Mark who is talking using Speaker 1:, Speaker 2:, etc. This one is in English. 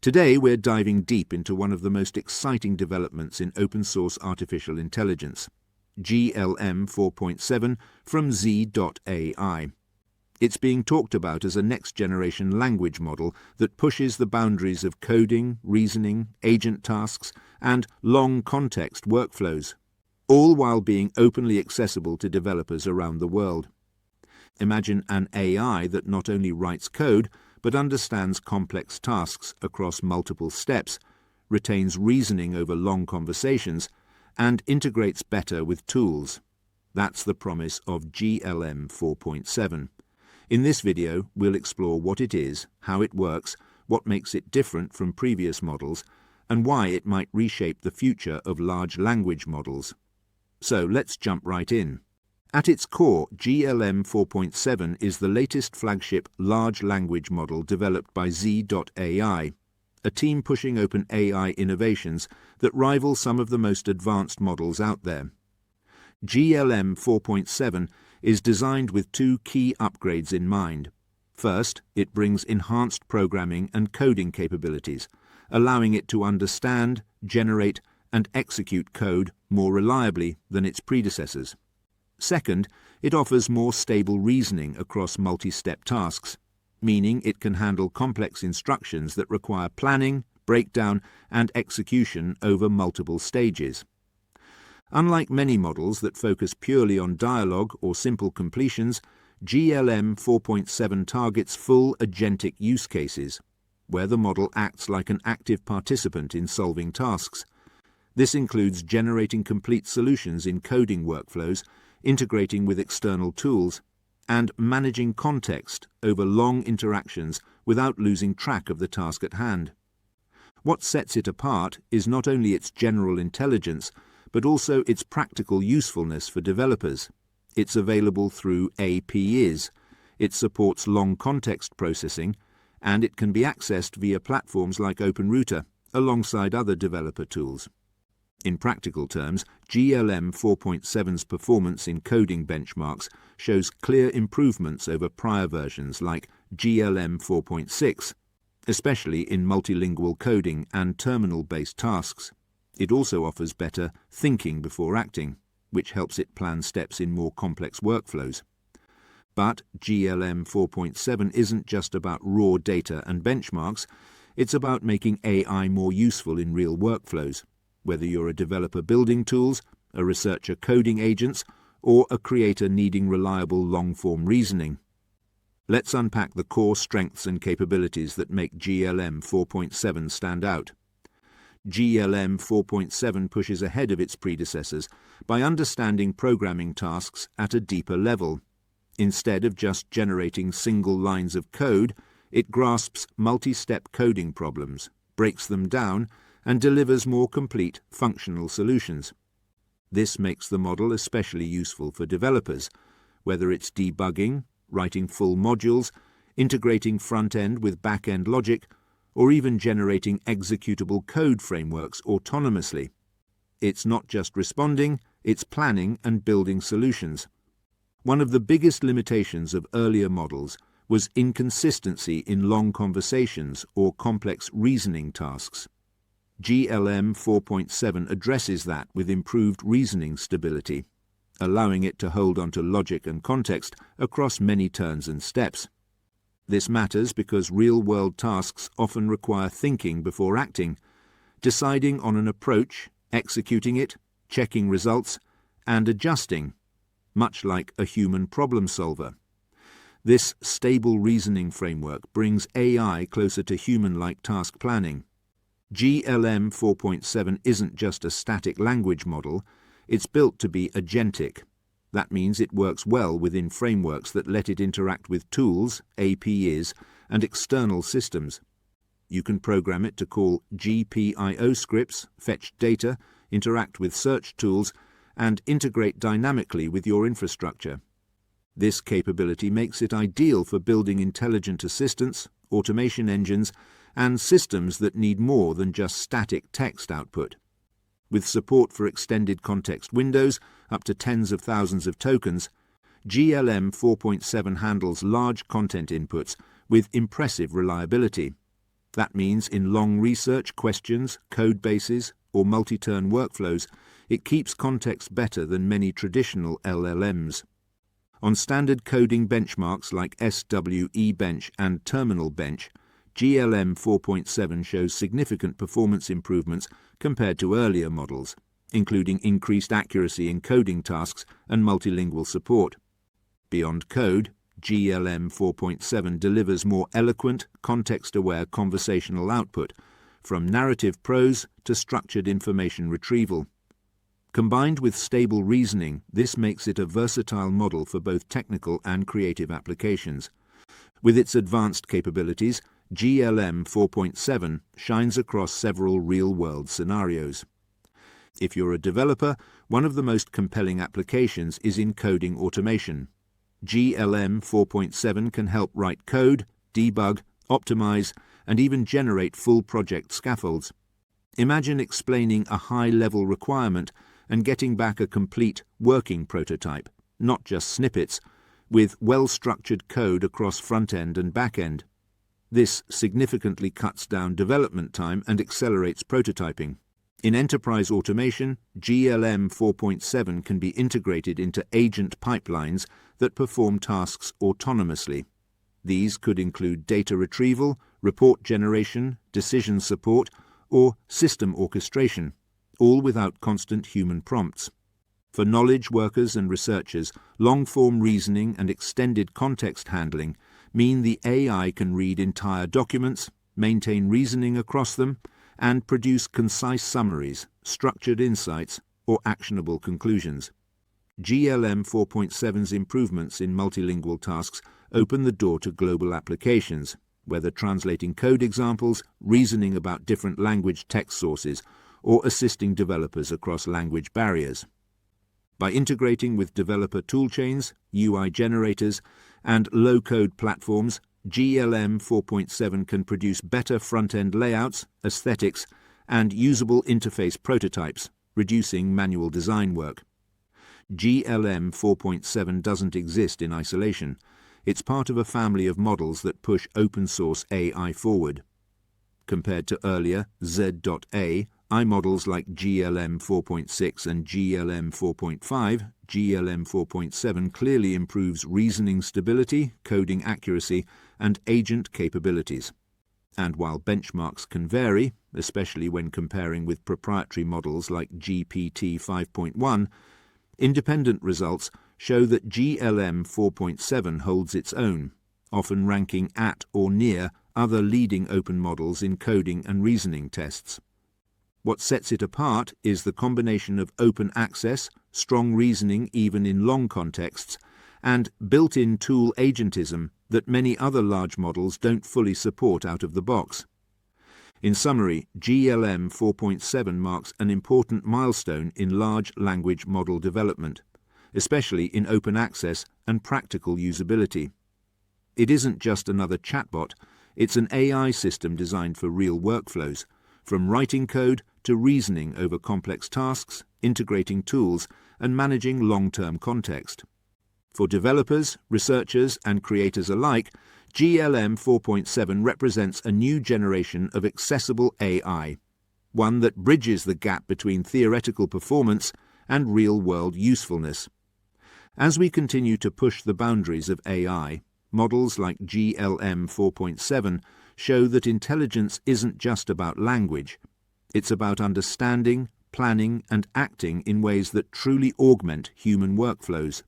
Speaker 1: Today we're diving deep into one of the most exciting developments in open-source artificial intelligence, GLM-4.7 from Z.AI. It's being talked about as a next-generation language model that pushes the boundaries of coding, reasoning, agent tasks, and long-context workflows, all while being openly accessible to developers around the world. Imagine an AI that not only writes code, but understands complex tasks across multiple steps, retains reasoning over long conversations, and integrates better with tools. That's the promise of GLM-4.7. In this video, we'll explore what it is, how it works, what makes it different from previous models, and why it might reshape the future of large language models. So let's jump right in. At its core, GLM-4.7 is the latest flagship large language model developed by Z.AI, a team pushing open AI innovations that rival some of the most advanced models out there. GLM-4.7 is designed with two key upgrades in mind. First, it brings enhanced programming and coding capabilities, allowing it to understand, generate, and execute code more reliably than its predecessors. Second, it offers more stable reasoning across multi-step tasks, meaning it can handle complex instructions that require planning, breakdown, and execution over multiple stages. Unlike many models that focus purely on dialogue or simple completions, GLM 4.7 targets full agentic use cases, where the model acts like an active participant in solving tasks. This includes generating complete solutions in coding workflows, integrating with external tools, and managing context over long interactions without losing track of the task at hand. What sets it apart is not only its general intelligence, but also its practical usefulness for developers. It's available through APIs, it supports long context processing, and it can be accessed via platforms like OpenRouter, alongside other developer tools. In practical terms, GLM 4.7's performance in coding benchmarks shows clear improvements over prior versions like GLM 4.6, especially in multilingual coding and terminal-based tasks. It also offers better thinking before acting, which helps it plan steps in more complex workflows. But GLM 4.7 isn't just about raw data and benchmarks, it's about making AI more useful in real workflows. Whether you're a developer building tools, a researcher coding agents, or a creator needing reliable long-form reasoning. Let's unpack the core strengths and capabilities that make GLM 4.7 stand out. GLM 4.7 pushes ahead of its predecessors by understanding programming tasks at a deeper level. Instead of just generating single lines of code, it grasps multi-step coding problems, breaks them down, and delivers more complete, functional solutions. This makes the model especially useful for developers, whether it's debugging, writing full modules, integrating front-end with back-end logic, or even generating executable code frameworks autonomously. It's not just responding, it's planning and building solutions. One of the biggest limitations of earlier models was inconsistency in long conversations or complex reasoning tasks. GLM 4.7 addresses that with improved reasoning stability, allowing it to hold onto logic and context across many turns and steps. This matters because real-world tasks often require thinking before acting, deciding on an approach, executing it, checking results, and adjusting, much like a human problem solver. This stable reasoning framework brings AI closer to human-like task planning. GLM 4.7 isn't just a static language model, it's built to be agentic. That means it works well within frameworks that let it interact with tools, APIs, and external systems. You can program it to call GPIO scripts, fetch data, interact with search tools, and integrate dynamically with your infrastructure. This capability makes it ideal for building intelligent assistants, automation engines, and systems that need more than just static text output. With support for extended context windows, up to tens of thousands of tokens, GLM 4.7 handles large content inputs with impressive reliability. That means in long research questions, code bases, or multi-turn workflows, it keeps context better than many traditional LLMs. On standard coding benchmarks like SWE Bench and Terminal Bench, GLM-4.7 shows significant performance improvements compared to earlier models, including increased accuracy in coding tasks and multilingual support. Beyond code, GLM-4.7 delivers more eloquent, context-aware conversational output, from narrative prose to structured information retrieval. Combined with stable reasoning, this makes it a versatile model for both technical and creative applications. With its advanced capabilities, GLM-4.7 shines across several real-world scenarios. If you're a developer, one of the most compelling applications is in coding automation. GLM-4.7 can help write code, debug, optimize, and even generate full project scaffolds. Imagine explaining a high-level requirement and getting back a complete working prototype, not just snippets, with well-structured code across front-end and back-end. This significantly cuts down development time and accelerates prototyping. In enterprise automation, GLM-4.7 can be integrated into agent pipelines that perform tasks autonomously. These could include data retrieval, report generation, decision support, or system orchestration, all without constant human prompts. For knowledge workers and researchers, long-form reasoning and extended context handling mean the AI can read entire documents, maintain reasoning across them, and produce concise summaries, structured insights, or actionable conclusions. GLM-4.7's improvements in multilingual tasks open the door to global applications, whether translating code examples, reasoning about different language text sources, or assisting developers across language barriers. By integrating with developer toolchains, UI generators, and low-code platforms, GLM-4.7 can produce better front-end layouts, aesthetics, and usable interface prototypes, reducing manual design work. GLM-4.7 doesn't exist in isolation. It's part of a family of models that push open-source AI forward. Compared to earlier Z.AI models like GLM-4.6 and GLM-4.5, GLM-4.7 clearly improves reasoning stability, coding accuracy, and agent capabilities. And while benchmarks can vary, especially when comparing with proprietary models like GPT-5.1, independent results show that GLM-4.7 holds its own, often ranking at or near other leading open models in coding and reasoning tests. What sets it apart is the combination of open access, strong reasoning even in long contexts, and built-in tool agentism that many other large models don't fully support out of the box. In summary, GLM 4.7 marks an important milestone in large language model development, especially in open access and practical usability. It isn't just another chatbot, it's an AI system designed for real workflows, from writing code to reasoning over complex tasks, integrating tools, and managing long-term context. For developers, researchers, and creators alike, GLM 4.7 represents a new generation of accessible AI, one that bridges the gap between theoretical performance and real-world usefulness. As we continue to push the boundaries of AI, models like GLM 4.7 show that intelligence isn't just about language. It's about understanding, planning, and acting in ways that truly augment human workflows.